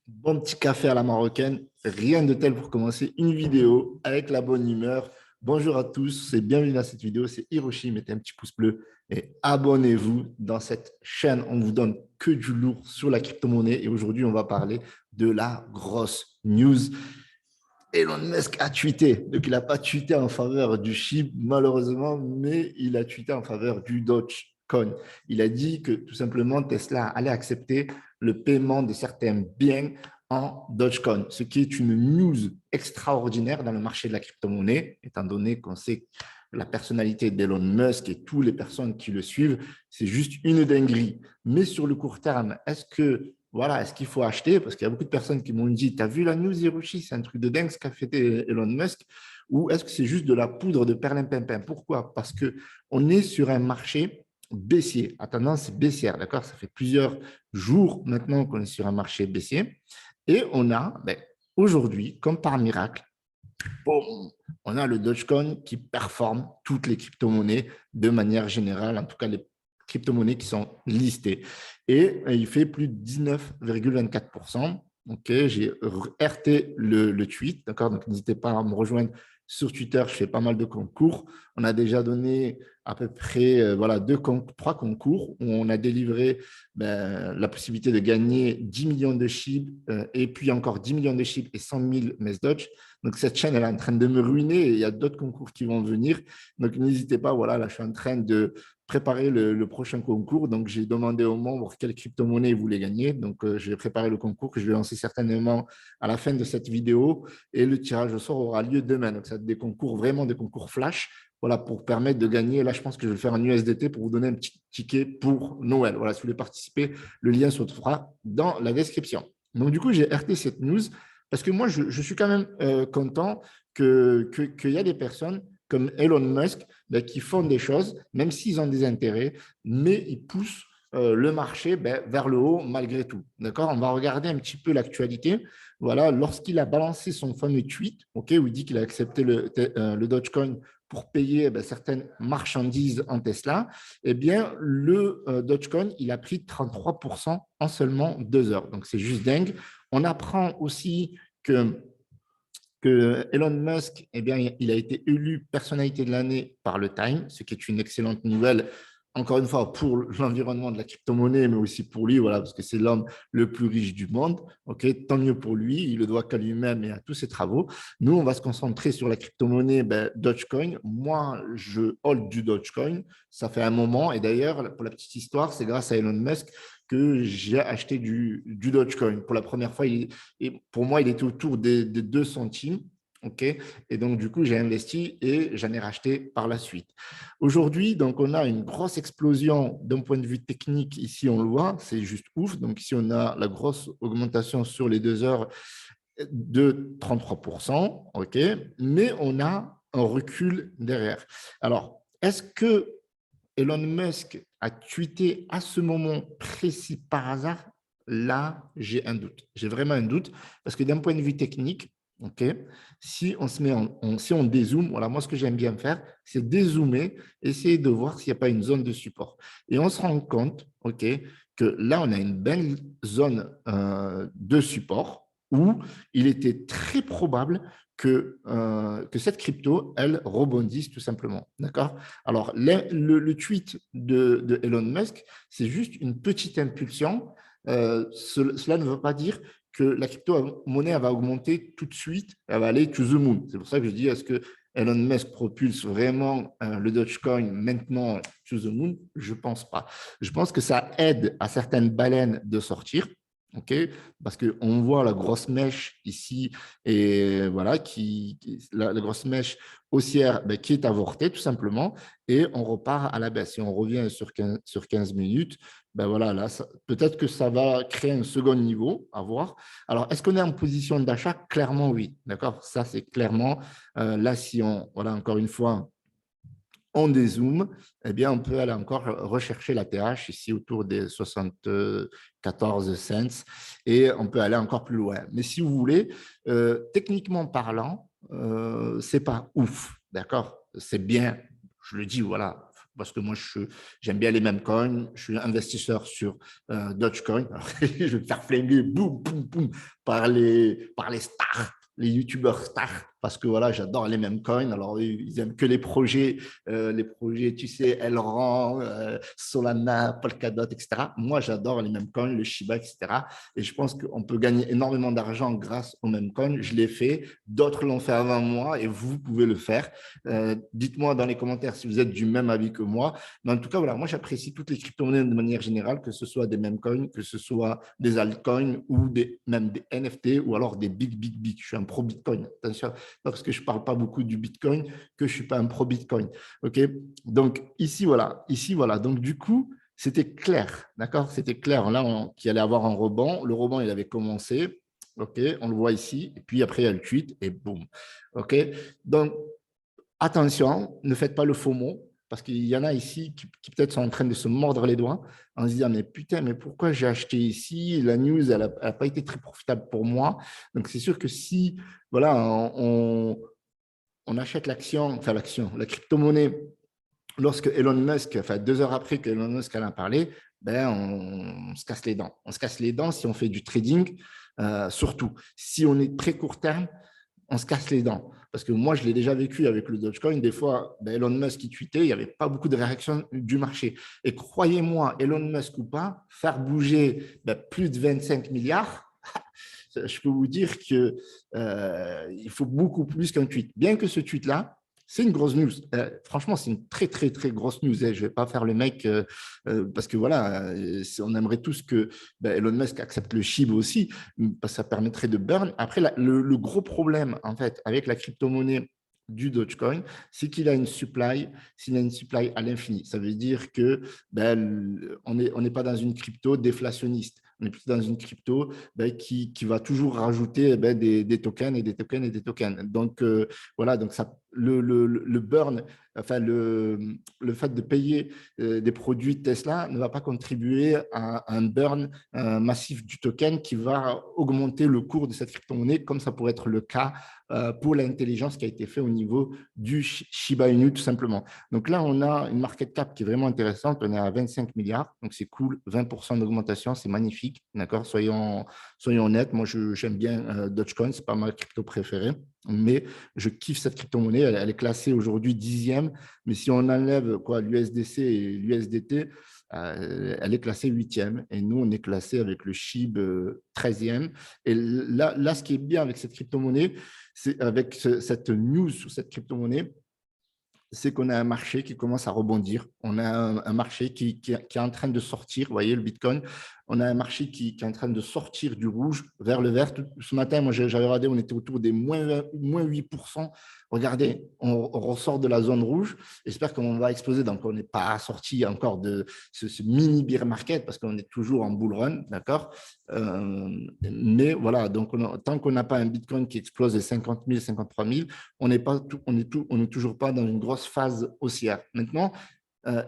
Bon petit café à la marocaine, rien de tel pour commencer une vidéo avec la bonne humeur. Bonjour à tous et bienvenue dans cette vidéo. C'est Hiroshi, mettez un petit pouce bleu et abonnez-vous. Dans cette chaîne, on vous donne que du lourd sur la crypto-monnaie et aujourd'hui, on va parler de la grosse news. Elon Musk a tweeté, donc il n'a pas tweeté en faveur du SHIB malheureusement, mais il a tweeté en faveur du Dogecoin. Il a dit que tout simplement Tesla allait accepter le paiement de certains biens en Dogecoin, ce qui est une news extraordinaire dans le marché de la crypto-monnaie, étant donné qu'on sait la personnalité d'Elon Musk et toutes les personnes qui le suivent, c'est juste une dinguerie. Mais sur le court terme, est-ce qu'il faut acheter? Parce qu'il y a beaucoup de personnes qui m'ont dit, tu as vu la news Hiroshi, c'est un truc de dingue ce qu'a fait Elon Musk, ou est-ce que c'est juste de la poudre de perlimpinpin? Pourquoi? Parce qu'on est sur un marché baissier, à tendance baissière, d'accord? Ça fait plusieurs jours maintenant qu'on est sur un marché baissier, et on a, aujourd'hui, comme par miracle, boum, on a le Dogecoin qui performe toutes les crypto-monnaies de manière générale, en tout cas les crypto-monnaies qui sont listées. Et il fait plus de 19,24%. Ok, j'ai RT le tweet, d'accord? Donc n'hésitez pas à me rejoindre sur Twitter, je fais pas mal de concours. On a déjà donné à peu près trois concours où on a délivré la possibilité de gagner 10 millions de SHIB et puis encore 10 millions de SHIB et 100 000 MES-Dodge. Donc, cette chaîne, elle est en train de me ruiner et il y a d'autres concours qui vont venir. Donc, n'hésitez pas. Voilà, là, je suis en train de préparer le prochain concours. Donc, j'ai demandé aux membres quelle crypto-monnaie ils voulaient gagner. Donc, je vais préparer le concours que je vais lancer certainement à la fin de cette vidéo. Et le tirage au sort aura lieu demain. Donc, ça des concours, vraiment des concours flash. Voilà, pour permettre de gagner. Là, je pense que je vais le faire en USDT pour vous donner un petit ticket pour Noël. Voilà, si vous voulez participer, le lien se trouvera dans la description. Donc, du coup, j'ai RT cette news parce que moi, je suis quand même content qu'il y a des personnes comme Elon Musk qui font des choses, même s'ils ont des intérêts, mais ils poussent le marché vers le haut malgré tout. D'accord? On va regarder un petit peu l'actualité. Voilà, lorsqu'il a balancé son fameux tweet, où il dit qu'il a accepté le Dogecoin pour payer certaines marchandises en Tesla, eh bien, le Dogecoin, il a pris 33% en seulement 2 heures. Donc, c'est juste dingue. On apprend aussi que Elon Musk, eh bien, il a été élu personnalité de l'année par le Time, ce qui est une excellente nouvelle, encore une fois, pour l'environnement de la crypto-monnaie, mais aussi pour lui, voilà, parce que c'est l'homme le plus riche du monde. Ok, tant mieux pour lui, il le doit qu'à lui-même et à tous ses travaux. Nous, on va se concentrer sur la crypto-monnaie Dogecoin. Moi, je hold du Dogecoin, ça fait un moment, et d'ailleurs, pour la petite histoire, c'est grâce à Elon Musk que j'ai acheté du Dogecoin. Pour la première fois, et pour moi, il était autour des 2 centimes. OK. Et donc, du coup, j'ai investi et j'en ai racheté par la suite. Aujourd'hui, donc, on a une grosse explosion d'un point de vue technique. Ici, on le voit, c'est juste ouf. Donc, ici, on a la grosse augmentation sur les 2 heures de 33%. OK. Mais on a un recul derrière. Alors, est-ce que Elon Musk a tweeté à ce moment précis par hasard? Là, j'ai un doute. J'ai vraiment un doute parce que d'un point de vue technique, ok, si on se met si on dézoome, voilà, moi ce que j'aime bien faire, c'est dézoomer, essayer de voir s'il n'y a pas une zone de support. Et on se rend compte, ok, que là on a une belle zone de support où il était très probable que cette crypto, elle rebondisse tout simplement. D'accord? Alors, le tweet de Elon Musk, c'est juste une petite impulsion. Cela ne veut pas dire que la crypto-monnaie va augmenter tout de suite, elle va aller to the moon. C'est pour ça que je dis, est-ce que Elon Musk propulse vraiment le Dogecoin maintenant to the moon? Je ne pense pas. Je pense que ça aide à certaines baleines de sortir. OK, parce qu'on voit la grosse mèche ici, et voilà, la grosse mèche haussière qui est avortée tout simplement, et on repart à la baisse. Si on revient sur 15 minutes, voilà, là, peut-être que ça va créer un second niveau, à voir. Alors, est-ce qu'on est en position d'achat? Clairement, oui. D'accord? Ça, c'est clairement, là, si on, voilà, encore une fois, on dézoome, eh bien, on peut aller encore rechercher la TH ici autour des 74 cents et on peut aller encore plus loin. Mais si vous voulez, techniquement parlant, c'est pas ouf, d'accord? C'est bien, je le dis, voilà, parce que moi, j'aime bien les mêmes coins. Je suis investisseur sur Dogecoin. Alors, je vais me faire flinguer, boum, boum, boum, par les stars, les youtubeurs stars, parce que voilà, j'adore les mêmes coins. Alors, ils aiment que les projets, tu sais, Elrond, Solana, Polkadot, etc. Moi, j'adore les mêmes coins, le Shiba, etc. Et je pense qu'on peut gagner énormément d'argent grâce aux mêmes coins. Je l'ai fait, d'autres l'ont fait avant moi et vous pouvez le faire. Dites-moi dans les commentaires si vous êtes du même avis que moi. Mais en tout cas, voilà, moi, j'apprécie toutes les crypto-monnaies de manière générale, que ce soit des mêmes coins, que ce soit des altcoins ou même des NFT ou alors des big. Je suis un pro Bitcoin. Attention, parce que je ne parle pas beaucoup du Bitcoin que je ne suis pas un pro Bitcoin. OK? Donc, ici, voilà. Donc, du coup, c'était clair. D'accord? C'était clair là qu'il allait avoir un rebond. Le rebond, il avait commencé. OK? On le voit ici. Et puis après, il y a le tweet et boum. OK? Donc, attention, ne faites pas le faux mot, parce qu'il y en a ici qui peut-être sont en train de se mordre les doigts en se disant, mais putain, mais pourquoi j'ai acheté ici? La news, elle n'a pas été très profitable pour moi. Donc, c'est sûr que si, voilà, on achète la crypto-monnaie, lorsque Elon Musk, enfin 2 heures après que Elon Musk en a parlé, ben, on se casse les dents. On se casse les dents si on fait du trading, surtout. Si on est très court terme, on se casse les dents. Parce que moi, je l'ai déjà vécu avec le Dogecoin. Des fois, ben, Elon Musk qui tweetait, il n'y avait pas beaucoup de réaction du marché. Et croyez-moi, Elon Musk ou pas, faire bouger plus de 25 milliards, je peux vous dire qu'il faut beaucoup plus qu'un tweet. Bien que ce tweet-là, c'est une grosse news. Franchement, c'est une très grosse news. Je ne vais pas faire le mec parce que voilà, on aimerait tous que Elon Musk accepte le SHIB aussi, parce que ça permettrait de burn. Après, le gros problème en fait avec la crypto-monnaie du Dogecoin, c'est qu'il a une supply, s'il a une supply à l'infini. Ça veut dire que on n'est pas dans une crypto déflationniste. On est plutôt dans une crypto qui va toujours rajouter des tokens et des tokens et des tokens. Donc, voilà, donc ça, le burn, enfin le fait de payer des produits Tesla ne va pas contribuer à un burn massif du token qui va augmenter le cours de cette crypto-monnaie, comme ça pourrait être le cas pour l'intelligence qui a été fait au niveau du Shiba Inu, tout simplement. Donc là, on a une market cap qui est vraiment intéressante. On est à 25 milliards, donc c'est cool. 20% d'augmentation, c'est magnifique. D'accord, soyons honnêtes. Moi, j'aime bien Dogecoin, c'est pas ma crypto préférée, mais je kiffe cette crypto-monnaie. Elle est classée aujourd'hui 10e, mais si on enlève l'USDC et l'USDT, elle est classée 8e. Et nous, on est classé avec le SHIB 13e. Et là, ce qui est bien avec cette crypto-monnaie, c'est avec cette news sur cette crypto-monnaie, c'est qu'on a un marché qui commence à rebondir. On a un marché qui est en train de sortir. Vous voyez, le Bitcoin, on a un marché qui est en train de sortir du rouge vers le vert. Ce matin, moi, j'avais regardé, on était autour des moins 8%. Regardez, on ressort de la zone rouge. J'espère qu'on va exploser. Donc, on n'est pas sorti encore de ce mini bear market parce qu'on est toujours en bull run, d'accord. Mais voilà, donc tant qu'on n'a pas un Bitcoin qui explose les 50 000, 53 000, on n'est toujours pas dans une grosse phase haussière. Maintenant,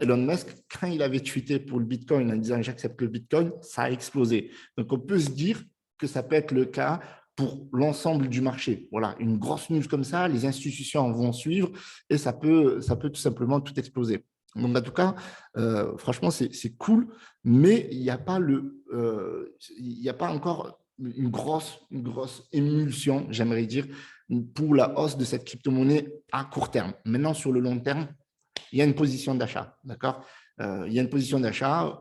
Elon Musk, quand il avait tweeté pour le Bitcoin en disant j'accepte le Bitcoin, ça a explosé. Donc, on peut se dire que ça peut être le cas pour l'ensemble du marché. Voilà, une grosse news comme ça, les institutions vont suivre et ça peut tout simplement tout exploser. Donc, en tout cas, franchement, c'est cool, mais il n'y a pas encore une grosse émulsion, j'aimerais dire, pour la hausse de cette crypto-monnaie à court terme. Maintenant, sur le long terme, il y a une position d'achat, d'accord. Il y a une position d'achat.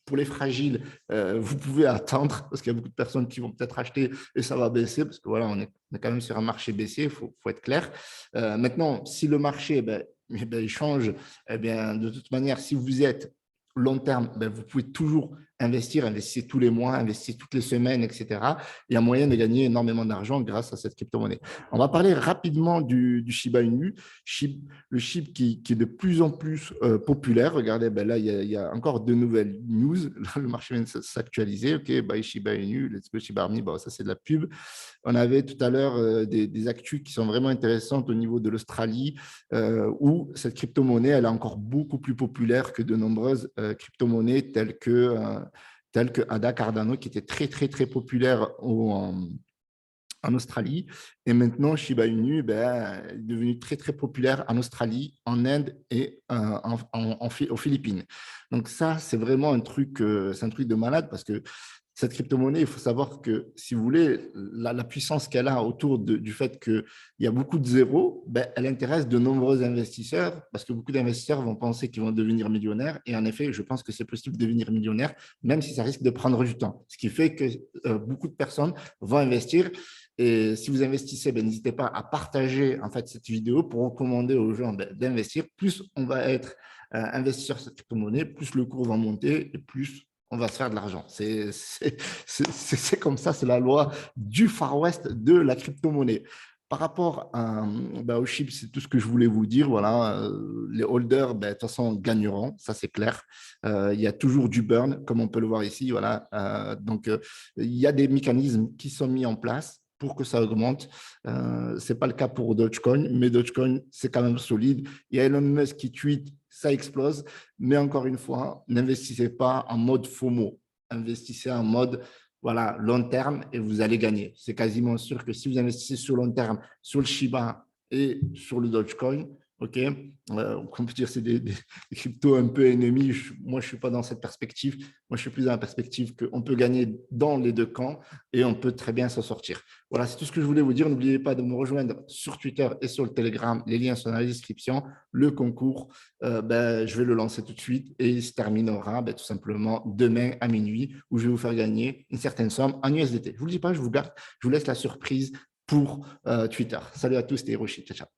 Pour les fragiles, vous pouvez attendre parce qu'il y a beaucoup de personnes qui vont peut-être acheter et ça va baisser parce que voilà, on est quand même sur un marché baissier, il faut être clair. Maintenant, si le marché il change, de toute manière, si vous êtes long terme, vous pouvez toujours investissez tous les mois, investissez toutes les semaines, etc. Il y a moyen de gagner énormément d'argent grâce à cette crypto-monnaie. On va parler rapidement du Shiba Inu, le SHIB qui est de plus en plus populaire. Regardez, là, il y a encore de nouvelles news. Le marché vient de s'actualiser. OK, Shiba Inu, let's go Shiba Army, ça c'est de la pub. On avait tout à l'heure des actus qui sont vraiment intéressantes au niveau de l'Australie, où cette crypto-monnaie, elle est encore beaucoup plus populaire que de nombreuses crypto-monnaies telles que ADA Cardano, qui était très populaire en Australie. Et maintenant, Shiba Inu est devenu très, très populaire en Australie, en Inde et aux Philippines. Donc ça, c'est vraiment c'est un truc de malade parce que cette crypto-monnaie, il faut savoir que, si vous voulez, la puissance qu'elle a autour du fait qu'il y a beaucoup de zéros, elle intéresse de nombreux investisseurs parce que beaucoup d'investisseurs vont penser qu'ils vont devenir millionnaires. Et en effet, je pense que c'est possible de devenir millionnaire, même si ça risque de prendre du temps. Ce qui fait que beaucoup de personnes vont investir. Et si vous investissez, n'hésitez pas à partager en fait cette vidéo pour recommander aux gens d'investir. Plus on va être investisseur sur cette crypto-monnaie, plus le cours va monter et plus on va se faire de l'argent. C'est comme ça, c'est la loi du Far West de la crypto-monnaie. Par rapport aux chips, c'est tout ce que je voulais vous dire. Voilà, les holders, de toute façon, gagneront, ça c'est clair. Il y a toujours du burn, comme on peut le voir ici. Voilà. Donc, il y a des mécanismes qui sont mis en place pour que ça augmente. Ce n'est pas le cas pour Dogecoin, mais Dogecoin, c'est quand même solide. Il y a Elon Musk qui tweet, ça explose. Mais encore une fois, n'investissez pas en mode FOMO. Investissez en mode voilà, long terme et vous allez gagner. C'est quasiment sûr que si vous investissez sur long terme, sur le Shiba et sur le Dogecoin, OK, on peut dire que c'est des cryptos un peu ennemis. Moi, je ne suis pas dans cette perspective. Moi, je suis plus dans la perspective qu'on peut gagner dans les deux camps et on peut très bien s'en sortir. Voilà, c'est tout ce que je voulais vous dire. N'oubliez pas de me rejoindre sur Twitter et sur le Telegram. Les liens sont dans la description. Le concours, je vais le lancer tout de suite et il se terminera tout simplement demain à minuit où je vais vous faire gagner une certaine somme en USDT. Je ne vous le dis pas, je vous garde. Je vous laisse la surprise pour Twitter. Salut à tous, c'était Hiroshi. Ciao, ciao.